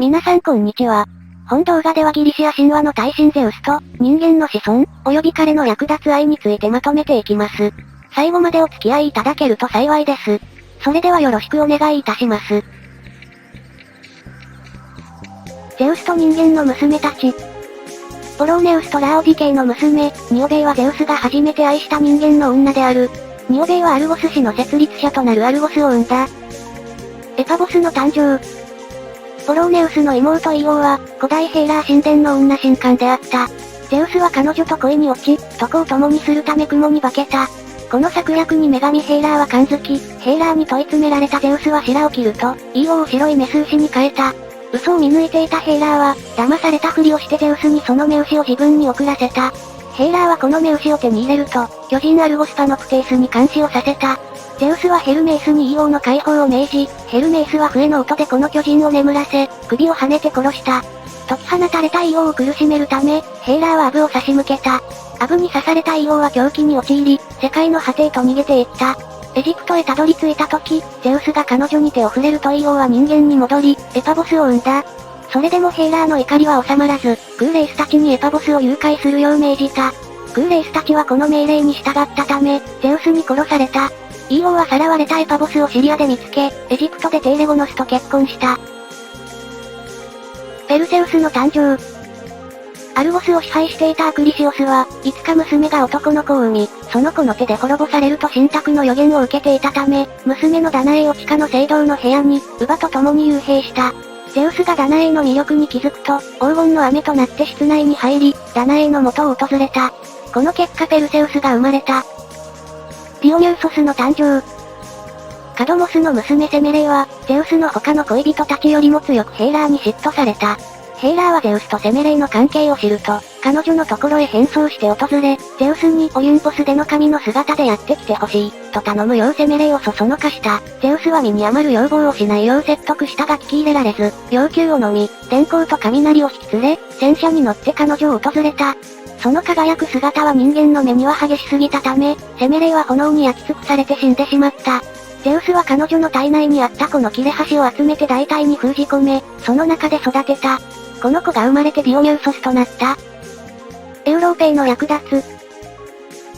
皆さんこんにちは。本動画ではギリシア神話の大神ゼウスと、人間の子孫、及び彼の役立つ愛についてまとめていきます。最後までお付き合いいただけると幸いです。それではよろしくお願いいたします。ゼウスと人間の娘たち。ポローネウスとラーオディケイの娘、ニオベイはゼウスが初めて愛した人間の女である。ニオベイはアルゴス氏の設立者となるアルゴスを生んだ。エパボスの誕生。ポローネウスの妹イオは、古代ヘーラー神殿の女神官であった。ゼウスは彼女と恋に落ち、床を共にするため雲に化けた。この策略に女神ヘーラーは感づき、ヘーラーに問い詰められたゼウスは白を切ると、イオを白いメス牛に変えた。嘘を見抜いていたヘーラーは、騙されたふりをしてゼウスにその目牛を自分に送らせた。ヘーラーはこの目牛を手に入れると、巨人アルゴスパノクテイスに監視をさせた。ゼウスはヘルメイスにイオの解放を命じ、ヘルメイスは笛の音でこの巨人を眠らせ、首を跳ねて殺した。解き放たれたイオを苦しめるため、ヘーラーはアブを差し向けた。アブに刺されたイオは狂気に陥り、世界の果てへと逃げていった。エジプトへたどり着いた時、ゼウスが彼女に手を触れるとイオは人間に戻り、エパボスを生んだ。それでもヘーラーの怒りは収まらず、クーレイスたちにエパボスを誘拐するよう命じた。クーレイスたちはこの命令に従ったため、ゼウスに殺された。イオはさらわれたエパボスをシリアで見つけ、エジプトでテーレゴノスと結婚した。ペルセウスの誕生。アルゴスを支配していたアクリシオスは、いつか娘が男の子を産み、その子の手で滅ぼされると神託の予言を受けていたため、娘のダナエイを地下の聖堂の部屋に、乳母と共に幽閉した。ゼウスがダナエイの魅力に気づくと、黄金の雨となって室内に入り、ダナエイの元を訪れた。この結果ペルセウスが生まれた。ディオニューソスの誕生。カドモスの娘セメレイは、ゼウスの他の恋人たちよりも強くヘーラーに嫉妬された。ヘーラーはゼウスとセメレイの関係を知ると、彼女のところへ変装して訪れ、ゼウスにオリンポスでの神の姿でやってきてほしい、と頼むようセメレイをそのかした。ゼウスは身に余る要望をしないよう説得したが聞き入れられず、要求を飲み、電光と雷を引き連れ、戦車に乗って彼女を訪れた。その輝く姿は人間の目には激しすぎたため、セメレイは炎に焼き尽くされて死んでしまった。ゼウスは彼女の体内にあったこの切れ端を集めて大体に封じ込め、その中で育てた。この子が生まれてディオニューソスとなった。エウローペイの役立つ。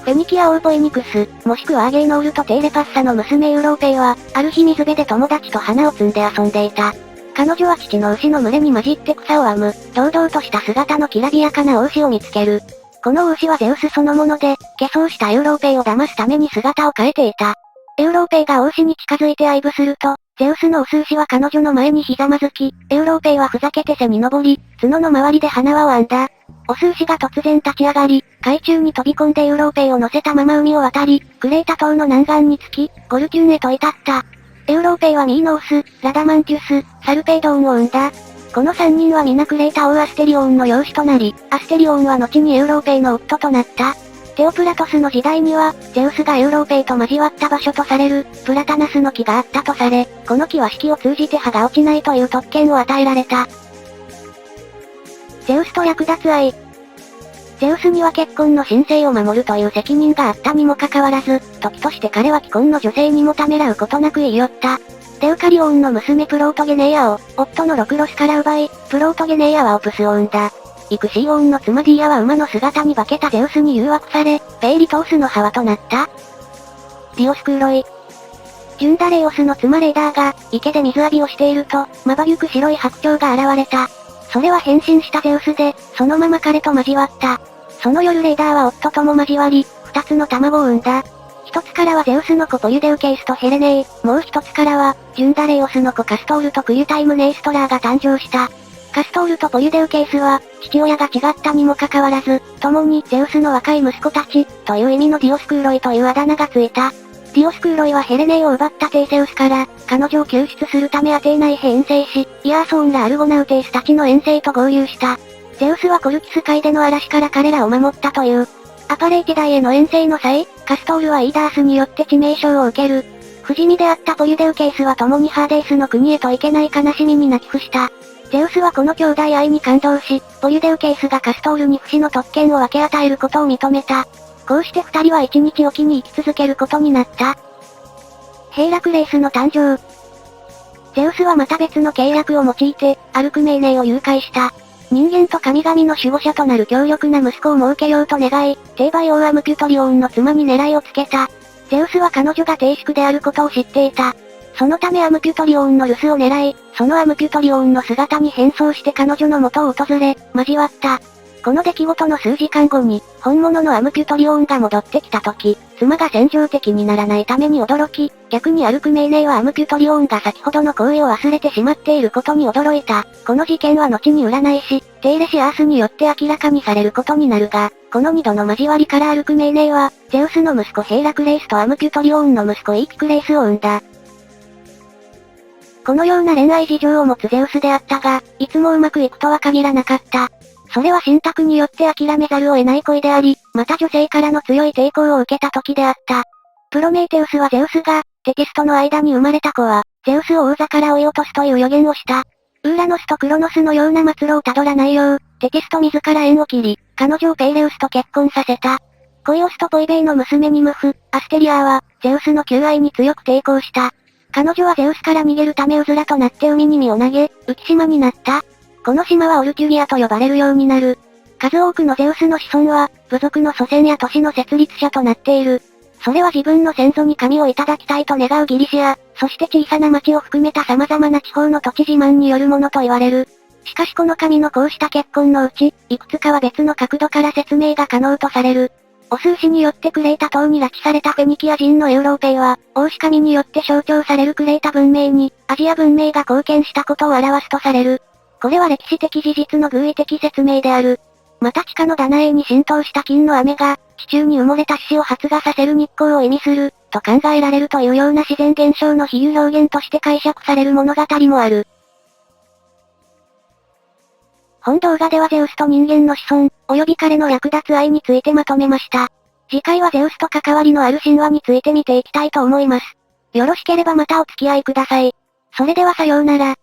フェニキア王ポエニクス、もしくはアーゲイノールとテーレパッサの娘エウローペイは、ある日水辺で友達と花を摘んで遊んでいた。彼女は父の牛の群れに混じって草を編む、堂々とした姿のきらびやかな王牛を見つける。この王牛はゼウスそのもので、化粧したエウローペイを騙すために姿を変えていた。エウローペイが王牛に近づいて愛撫すると、ゼウスのオス牛は彼女の前にひざまずき、エウローペイはふざけて背に登り、角の周りで花輪を編んだ。オス牛が突然立ち上がり、海中に飛び込んでエウローペイを乗せたまま海を渡り、クレータ島の南岸に着き、ゴルキュンへと至った。エウローペイはミーノース、ラダマンテュス、サルペイドーンを生んだ。この3人は皆クレータ王アステリオーンの養子となり、アステリオーンは後にエウローペイの夫となった。テオプラトスの時代には、ゼウスがエウローペイと交わった場所とされる、プラタナスの木があったとされ、この木は四季を通じて葉が落ちないという特権を与えられた。ゼウスと役立つ愛。ゼウスには結婚の神聖を守るという責任があったにもかかわらず、時として彼は既婚の女性にもためらうことなく言い寄った。デウカリオーンの娘プロートゲネーアを、夫のロクロスから奪い、プロートゲネーアはオプスを生んだ。イクシーオーンの妻ディアは馬の姿に化けたゼウスに誘惑され、ペイリトースの母となった。ディオスクーロイ。ジュンダレイオスの妻レーダーが、池で水浴びをしていると、まばゆく白い白鳥が現れた。それは変身したゼウスで、そのまま彼と交わった。その夜レーダーは夫とも交わり、二つの卵を産んだ。一つからはゼウスの子ポユデウケイスとヘレネイ、もう一つからは、ジュンダレイオスの子カストールとクユタイムネイストラーが誕生した。カストールとポユデウケイスは、父親が違ったにもかかわらず、共にゼウスの若い息子たち、という意味のディオスクーロイというあだ名がついた。ディオスクーロイはヘレネイを奪ったテーセウスから、彼女を救出するためアテーナイへ遠征し、イアーソーンらアルゴナウテイスたちの遠征と合流した。ゼウスはコルキス海での嵐から彼らを守ったという。アパレイティダイへの遠征の際、カストールはイーダースによって致命傷を受ける。不死身であったポユデウケイスは共にハーデイスの国へと行けない悲しみに泣き伏した。ゼウスはこの兄弟愛に感動し、ポユデウケイスがカストールに不死の特権を分け与えることを認めた。こうして二人は一日おきに生き続けることになった。ヘイラクレイスの誕生。ゼウスはまた別の計略を用いて、アルクメーネを誘拐した。人間と神々の守護者となる強力な息子を設けようと願い、帝梅王アムピュトリオーンの妻に狙いをつけた。ゼウスは彼女が低粛であることを知っていた。そのためアムピュトリオーンの留守を狙い、そのアムピュトリオーンの姿に変装して彼女の元を訪れ、交わった。この出来事の数時間後に、本物のアムピュトリオーンが戻ってきた時、妻が戦場的にならないために驚き、逆にアルクメーネはアムピュトリオーンが先ほどの行為を忘れてしまっていることに驚いた。この事件は後に占い師、テイレシアースによって明らかにされることになるが、この二度の交わりからアルクメーネは、ゼウスの息子ヘイラクレイスとアムピュトリオーンの息子イーキクレイスを生んだ。このような恋愛事情を持つゼウスであったが、いつもうまくいくとは限らなかった。それは信託によって諦めざるを得ない恋であり、また女性からの強い抵抗を受けた時であった。プロメーテウスはゼウスが、テキストの間に生まれた子は、ゼウスを王座から追い落とすという予言をした。ウーラノスとクロノスのような末路をたどらないよう、テキスト自ら縁を切り、彼女をペイレウスと結婚させた。コイオスとポイベイの娘ニムフ、アステリアは、ゼウスの求愛に強く抵抗した。彼女はゼウスから逃げるためうずらとなって海に身を投げ、浮島になった。この島はオルキュギアと呼ばれるようになる。数多くのゼウスの子孫は、部族の祖先や都市の設立者となっている。それは自分の先祖に神をいただきたいと願うギリシア、そして小さな町を含めた様々な地方の土地自慢によるものと言われる。しかしこの神のこうした結婚のうち、いくつかは別の角度から説明が可能とされる。オスーシによってクレータ島に拉致されたフェニキア人のユーローペイは、王子神によって象徴されるクレータ文明に、アジア文明が貢献したことを表すとされる。これは歴史的事実の偶意的説明である。また地下のダナエイに浸透した金の雨が、地中に埋もれた獅子を発芽させる日光を意味する、と考えられるというような自然現象の比喩表現として解釈される物語もある。本動画ではゼウスと人間の子孫、及び彼の役立つ愛についてまとめました。次回はゼウスと関わりのある神話について見ていきたいと思います。よろしければまたお付き合いください。それではさようなら。